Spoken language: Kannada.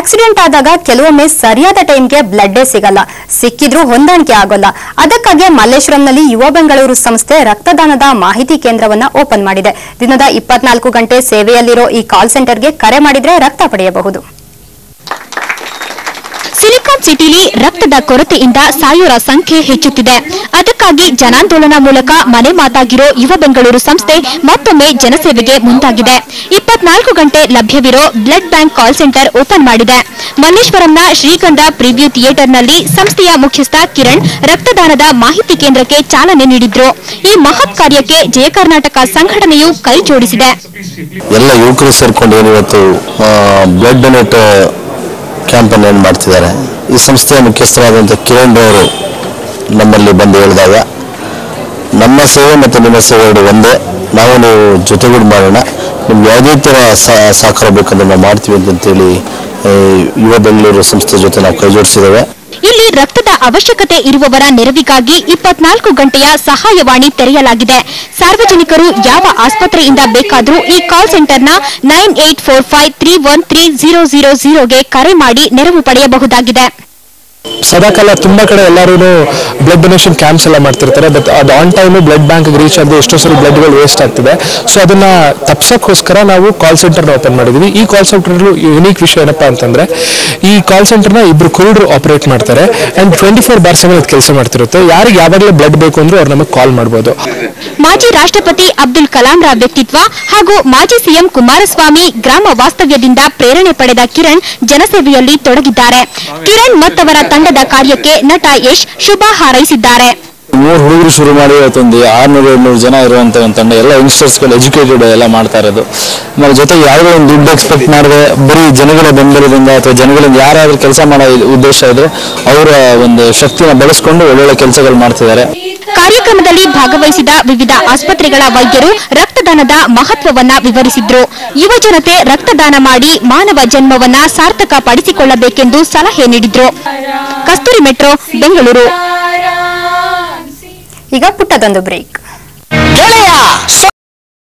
ಆಕ್ಸಿಡೆಂಟ್ ಆದಾಗ ಕೆಲವೊಮ್ಮೆ ಸರಿಯಾದ ಟೈಮ್ಗೆ ಬ್ಲಡ್ ಸಿಗಲ್ಲ, ಸಿಕ್ಕಿದ್ರೂ ಹೊಂದಾಣಿಕೆ ಆಗೋಲ್ಲ. ಅದಕ್ಕಾಗಿ ಮಲ್ಲೇಶ್ವರಂನಲ್ಲಿ ಯುವ ಬೆಂಗಳೂರು ಸಂಸ್ಥೆ ರಕ್ತದಾನದ ಮಾಹಿತಿ ಕೇಂದ್ರವನ್ನ ಓಪನ್ ಮಾಡಿದೆ. ದಿನದ 24 ಗಂಟೆ ಸೇವೆಯಲ್ಲಿರೋ ಈ ಕಾಲ್ ಸೆಂಟರ್ಗೆ ಕರೆ ಮಾಡಿದ್ರೆ ರಕ್ತ ಪಡೆಯಬಹುದು. ಸಿಲಿಕಾನ್ ಸಿಟಿಲಿ ರಕ್ತದ ಕೊರತೆಯಿಂದ ಸಾಯೋರ ಸಂಖ್ಯೆ ಹೆಚ್ಚುತ್ತಿದೆ. ಅದಕ್ಕಾಗಿ ಜನಾಂದೋಲನ ಮೂಲಕ ಮನೆ ಮಾತಾಗಿರೋ ಯುವ ಬೆಂಗಳೂರು ಸಂಸ್ಥೆ ಮತ್ತೊಮ್ಮೆ ಜನಸೇವೆಗೆ ಮುಂದಾಗಿದೆ. 24 ಗಂಟೆ ಲಭ್ಯವಿರೋ blood bank call centre open ಮಾಡಿದೆ. ಮಲ್ಲೇಶ್ವರಂನ ಶ್ರೀಗಂಧ ಪ್ರಿವ್ಯೂ ಥಿಯೇಟರ್ನಲ್ಲಿ ಸಂಸ್ಥೆಯ ಮುಖ್ಯಸ್ಥ ಕಿರಣ್ ರಕ್ತದಾನದ ಮಾಹಿತಿ ಕೇಂದ್ರಕ್ಕೆ ಚಾಲನೆ ನೀಡಿದ್ರು. ಈ ಮಹತ್ ಕಾರ್ಯಕ್ಕೆ ಜಯ ಕರ್ನಾಟಕ ಸಂಘಟನೆಯು ಕೈ ಜೋಡಿಸಿದೆ. ಎಲ್ಲ ಯುವಕರು ಸೇರ್ಕೊಂಡು ಇವತ್ತು ಬ್ಲಡ್ ಡೊನೇಟ್ ಕ್ಯಾಂಪ್ ಅನ್ನು ಮಾಡ್ತಿದ್ದಾರೆ. ಈ ಸಂಸ್ಥೆಯ ಮುಖ್ಯಸ್ಥರಾದಂಥ ಕಿರಣ್ ಅವರು ನಮ್ಮಲ್ಲಿ ಬಂದು ಹೇಳಿದಾಗ ನಮ್ಮ ಸೇವೆ ಮತ್ತು ನಿಮ್ಮ ಸೇವೆ ಎರಡು ಒಂದೇ, ನಾವು ನೀವು ಜೊತೆಗೂಡಿ ಮಾಡೋಣ, ನಿಮ್ಗೆ ಯಾವುದೇ ಥರ ಸಹಕಾರ ಬೇಕಂದ್ರೆ ನಾವು ಮಾಡ್ತೀವಿ ಅಂತೇಳಿ ಯುವ ಬೆಂಗಳೂರು ಸಂಸ್ಥೆ ಜೊತೆ ನಾವು ಕೈ ಜೋಡಿಸಿದ್ದೇವೆ. ಇಲ್ಲಿ ರಕ್ತದ ಅವಶ್ಯಕತೆ ಇರುವವರ ನೆರವಿಗಾಗಿ 24 ಗಂಟೆಯ ಸಹಾಯವಾಣಿ ತೆರೆಯಲಾಗಿದೆ. ಸಾರ್ವಜನಿಕರು ಯಾವ ಆಸ್ಪತ್ರೆಯಿಂದ ಬೇಕಾದರೂ ಈ ಕಾಲ್ ಸೆಂಟರ್ನ 9845313000ಗೆ ಕರೆ ಮಾಡಿ ನೆರವು ಪಡೆಯಬಹುದಾಗಿದೆ. ಸದಾಕಾಲ ತುಂಬಾ ಕಡೆ ಎಲ್ಲರೂ ಬ್ಲಡ್ ಡೊನೇಷನ್ ಕ್ಯಾಂಪ್ಸ್ ಎಲ್ಲ ಮಾಡ್ತಿರ್ತಾರೆ. ಬಟ್ ಅದು on time blood bank reach ಆಗದೆ ಎಷ್ಟೋ ಸರಿ ಬ್ಲಡ್ಗಳು ವೇಸ್ಟ್ ಆಗ್ತಿದೆ. ಸೊ ಅದನ್ನ ತಪ್ಸೋಕ್ಕೋಸ್ಕರ ನಾವು ಕಾಲ್ ಸೆಂಟರ್ನ ಓಪನ್ ಮಾಡಿದ್ವಿ. ಈ ಕಾಲ್ ಸೆಂಟರ್ ಯುನೀಕ್ ವಿಷಯ ಏನಪ್ಪಾ ಅಂತಂದ್ರೆ ಈ ಕಾಲ್ ಸೆಂಟರ್ನ ಇಬ್ರು ಕುರುಡರು ಆಪರೇಟ್ ಮಾಡ್ತಾರೆ ಅಂಡ್ 24/7 ಕೆಲಸ ಮಾಡ್ತಿರುತ್ತೆ. ಯಾರಿಗೆ ಯಾವಾಗಲೇ ಬ್ಲಡ್ ಬೇಕು ಅಂದ್ರೆ ಅವ್ರು ನಮಗೆ ಕಾಲ್ ಮಾಡಬಹುದು. ಮಾಜಿ ರಾಷ್ಟ್ರಪತಿ ಅಬ್ದುಲ್ ಕಲಾಂ ರ ವ್ಯಕ್ತಿತ್ವ ಹಾಗೂ ಮಾಜಿ ಸಿಎಂ ಕುಮಾರಸ್ವಾಮಿ ಗ್ರಾಮ ವಾಸ್ತವ್ಯದಿಂದ ಪ್ರೇರಣೆ ಪಡೆದ ಕಿರಣ್ ಜನಸೇವೆಯಲ್ಲಿ ತೊಡಗಿದ್ದಾರೆ. ಕಿರಣ್ ಮತ್ತವರ ತಂಡದ ಕಾರ್ಯಕ್ಕೆ ನಟ ಯಶ್ ಶುಭ ಹಾರೈಸಿದ್ದಾರೆ. 3 ಹುಡುಗರು ಶುರು ಮಾಡಿ ಇವತ್ತೊಂದು 600-700 ಜನ ಇರುವಂತ ಒಂದು ತಂಡ, ಎಲ್ಲ ಯಂಗ್ಸ್ಟರ್ಸ್ಗಳು ಎಜುಕೇಟೆಡ್ ಎಲ್ಲ ಮಾಡ್ತಾ ಇರೋದು. ಆಮೇಲೆ ಜೊತೆಗೆ ಯಾವುದೋ ಒಂದು ದುಡ್ಡು ಎಕ್ಸ್ಪೆಕ್ಟ್ ಮಾಡದೆ ಬರೀ ಜನಗಳ ಬೆಂಬಲದಿಂದ ಅಥವಾ ಜನಗಳಿಂದ ಯಾರಾದ್ರೂ ಕೆಲಸ ಮಾಡೋ ಉದ್ದೇಶ ಇದ್ರೆ ಅವರ ಒಂದು ಶಕ್ತಿನ ಬೆಳೆಸ್ಕೊಂಡು ಒಳ್ಳೊಳ್ಳೆ ಕೆಲಸಗಳು ಮಾಡ್ತಿದ್ದಾರೆ. ಕಾರ್ಯಕ್ರಮದಲ್ಲಿ ಭಾಗವಹಿಸಿದ ವಿವಿಧ ಆಸ್ಪತ್ರೆಗಳ ವೈದ್ಯರು ರಕ್ತದಾನದ ಮಹತ್ವವನ್ನ ವಿವರಿಸಿದ್ರು. ಯುವ ಜನತೆ ರಕ್ತದಾನ ಮಾಡಿ ಮಾನವ ಜನ್ಮವನ್ನ ಸಾರ್ಥಕ ಪಡಿಸಿಕೊಳ್ಳಬೇಕೆಂದು ಸಲಹೆ ನೀಡಿದ್ರು. ಕಸ್ತೂರಿ ಮೆಟ್ರೋ, ಬೆಂಗಳೂರು. ಈಗ ಪುಟ್ಟದೊಂದು ಬ್ರೇಕ್.